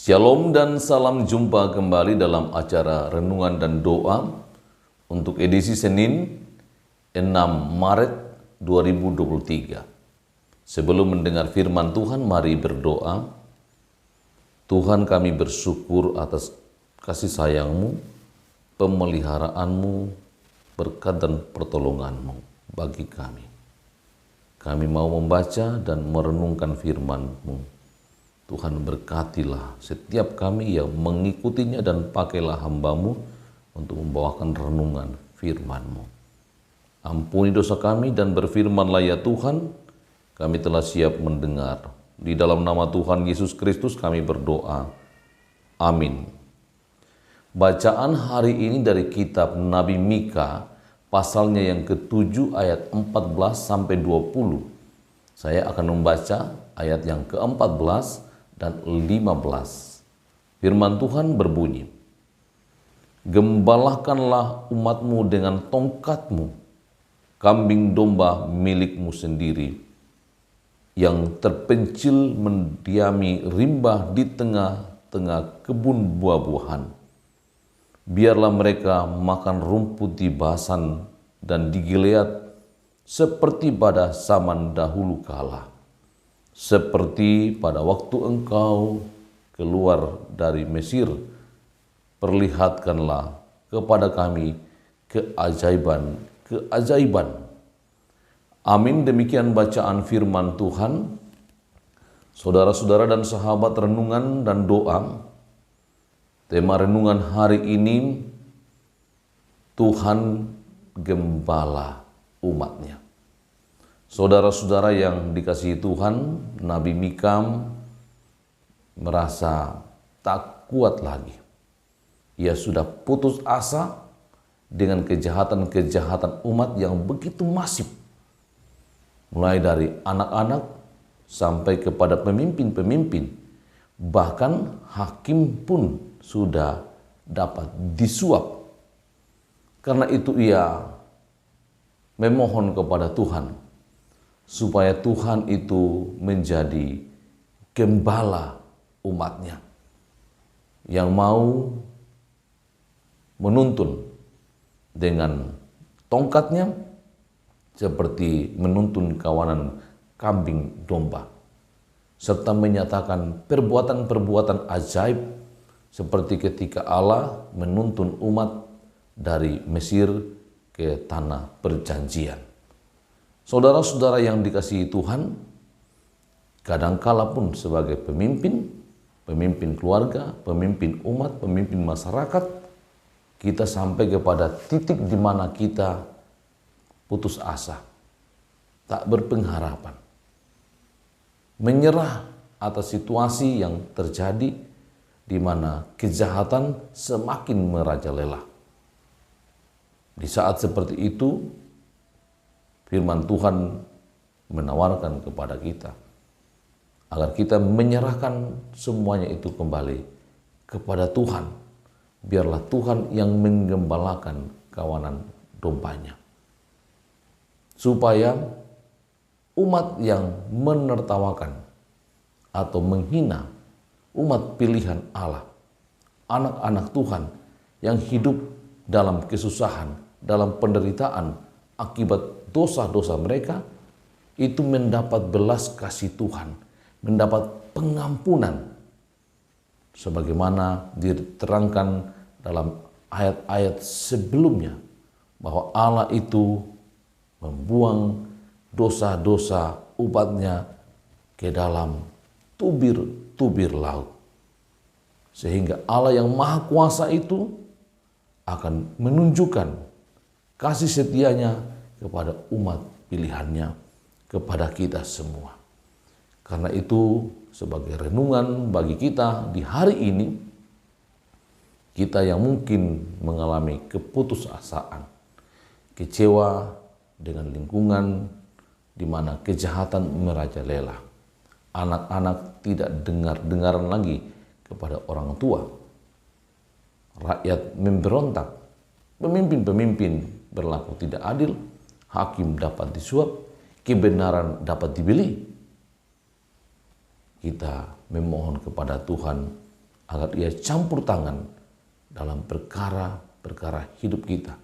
Shalom dan salam jumpa kembali dalam acara Renungan dan Doa untuk edisi Senin 6 Maret 2023. Sebelum mendengar firman Tuhan, mari berdoa. Tuhan, kami bersyukur atas kasih sayang-Mu, pemeliharaanmu, berkat dan pertolonganmu bagi kami. Kami mau membaca dan merenungkan firman-Mu. Tuhan, berkatilah setiap kami yang mengikutinya dan pakailah hamba-Mu untuk membawakan renungan firman-Mu. Ampuni dosa kami dan berfirmanlah ya Tuhan, kami telah siap mendengar. Di dalam nama Tuhan Yesus Kristus kami berdoa. Amin. Bacaan hari ini dari kitab Nabi Mika, pasalnya yang ke-7 ayat 14 sampai 20. Saya akan membaca ayat yang ke-14 dan 15. Firman Tuhan berbunyi, "Gembalakanlah umatmu dengan tongkatmu, kambing domba milikmu sendiri, yang terpencil mendiami rimba di tengah-tengah kebun buah-buahan. Biarlah mereka makan rumput di Basan dan di Gilead seperti pada zaman dahulu kala. Seperti pada waktu engkau keluar dari Mesir, perlihatkanlah kepada kami keajaiban-keajaiban." Amin. Demikian bacaan firman Tuhan. Saudara-saudara dan sahabat renungan dan doa, tema renungan hari ini, Tuhan gembala umatnya. Saudara-saudara yang dikasihi Tuhan, Nabi Mika merasa tak kuat lagi. Ia sudah putus asa dengan kejahatan-kejahatan umat yang begitu masif. Mulai dari anak-anak sampai kepada pemimpin-pemimpin. Bahkan hakim pun sudah dapat disuap. Karena itu ia memohon kepada Tuhan supaya Tuhan itu menjadi gembala umatnya yang mau menuntun dengan tongkatnya seperti menuntun kawanan kambing domba, serta menyatakan perbuatan-perbuatan ajaib seperti ketika Allah menuntun umat dari Mesir ke tanah perjanjian. Saudara-saudara yang dikasihi Tuhan, kadangkala pun sebagai pemimpin keluarga, pemimpin umat, pemimpin masyarakat, kita sampai kepada titik di mana kita putus asa, tak berpengharapan, menyerah atas situasi yang terjadi di mana kejahatan semakin merajalela. Di saat seperti itu, firman Tuhan menawarkan kepada kita agar kita menyerahkan semuanya itu kembali kepada Tuhan. Biarlah Tuhan yang menggembalakan kawanan dombanya. Supaya umat yang menertawakan atau menghina umat pilihan Allah, anak-anak Tuhan yang hidup dalam kesusahan, dalam penderitaan akibat dosa-dosa mereka, itu mendapat belas kasih Tuhan, mendapat pengampunan. Sebagaimana diterangkan dalam ayat-ayat sebelumnya, bahwa Allah itu membuang dosa-dosa umatnya ke dalam tubir-tubir laut. Sehingga Allah yang Maha Kuasa itu akan menunjukkan kasih setianya kepada umat pilihannya, kepada kita semua. Karena itu sebagai renungan bagi kita di hari ini, kita yang mungkin mengalami keputusasaan, kecewa dengan lingkungan di mana kejahatan merajalela, anak-anak tidak dengar-dengaran lagi kepada orang tua, rakyat memberontak, pemimpin-pemimpin berlaku tidak adil, hakim dapat disuap, kebenaran dapat dibeli. Kita memohon kepada Tuhan agar Ia campur tangan dalam perkara-perkara hidup kita.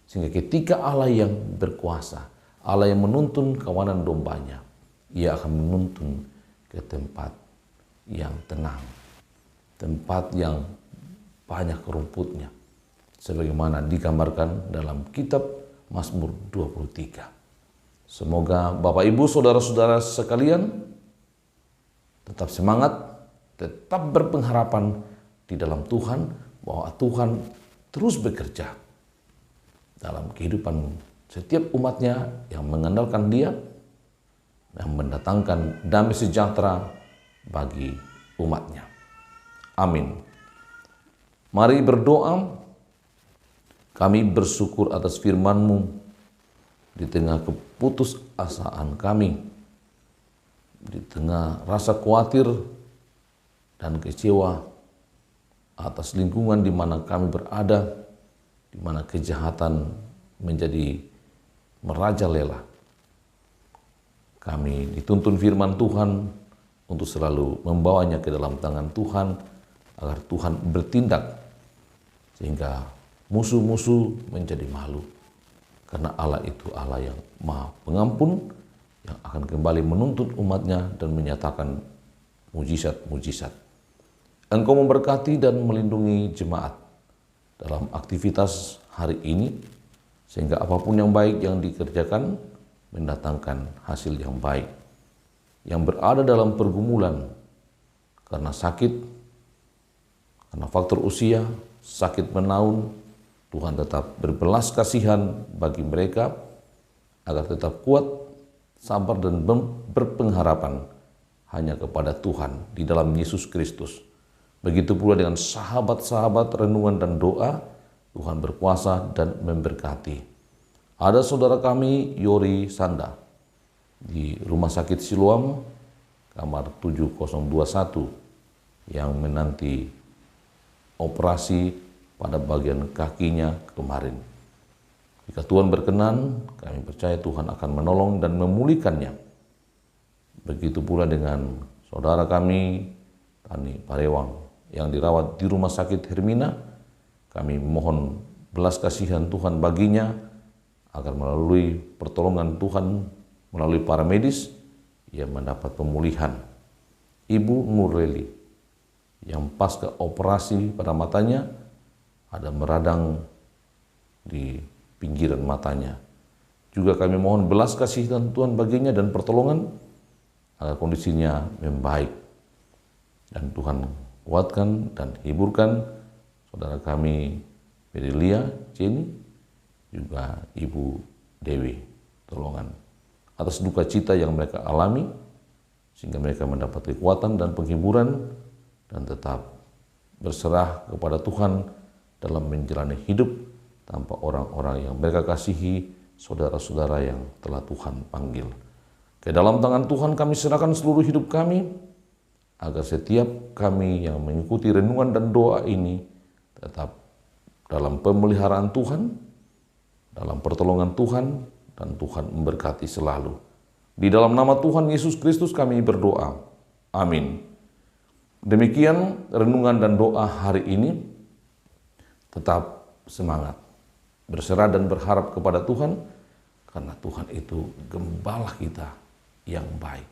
Sehingga ketika Allah yang berkuasa, Allah yang menuntun kawanan dombanya, Ia akan menuntun ke tempat yang tenang, tempat yang banyak rumputnya, sebagaimana digambarkan dalam kitab Mazmur 23. Semoga Bapak Ibu saudara-saudara sekalian tetap semangat, tetap berpengharapan di dalam Tuhan, bahwa Tuhan terus bekerja dalam kehidupan setiap umatnya yang mengandalkan Dia, yang mendatangkan damai sejahtera bagi umatnya. Amin. Mari berdoa. Kami bersyukur atas firman-Mu di tengah keputusasaan kami, di tengah rasa khawatir dan kecewa atas lingkungan di mana kami berada, di mana kejahatan menjadi merajalela. Kami dituntun firman Tuhan untuk selalu membawanya ke dalam tangan Tuhan, agar Tuhan bertindak sehingga musuh-musuh menjadi malu. Karena Allah itu Allah yang Maha Pengampun, yang akan kembali menuntut umatnya dan menyatakan mujizat-mujizat. Engkau memberkati dan melindungi jemaat dalam aktivitas hari ini, sehingga apapun yang baik yang dikerjakan mendatangkan hasil yang baik. Yang berada dalam pergumulan karena sakit, karena faktor usia, sakit menaun, Tuhan tetap berbelas kasihan bagi mereka agar tetap kuat, sabar dan berpengharapan hanya kepada Tuhan di dalam Yesus Kristus. Begitu pula dengan sahabat-sahabat renungan dan doa, Tuhan berkuasa dan memberkati. Ada saudara kami Yori Sanda di Rumah Sakit Siloam, kamar 7021, yang menanti operasi pada bagian kakinya kemarin. Jika Tuhan berkenan, kami percaya Tuhan akan menolong dan memulihkannya. Begitu pula dengan saudara kami Tani Parewang yang dirawat di Rumah Sakit Hermina. Kami mohon belas kasihan Tuhan baginya, agar melalui pertolongan Tuhan, melalui para medis, ia mendapat pemulihan. Ibu Nureli yang pasca operasi pada matanya, ada meradang di pinggiran matanya. Juga kami mohon belas kasihan Tuhan baginya dan pertolongan agar kondisinya membaik. Dan Tuhan kuatkan dan hiburkan saudara kami Berilia, Jenny, juga Ibu Dewi Tolongan atas duka cita yang mereka alami, sehingga mereka mendapat kekuatan dan penghiburan dan tetap berserah kepada Tuhan dalam menjalani hidup tanpa orang-orang yang mereka kasihi, saudara-saudara yang telah Tuhan panggil. Ke dalam tangan Tuhan kami serahkan seluruh hidup kami, agar setiap kami yang mengikuti renungan dan doa ini tetap dalam pemeliharaan Tuhan, dalam pertolongan Tuhan, dan Tuhan memberkati selalu. Di dalam nama Tuhan Yesus Kristus kami berdoa. Amin. Demikian renungan dan doa hari ini. Tetap semangat, berserah dan berharap kepada Tuhan, karena Tuhan itu gembala kita yang baik.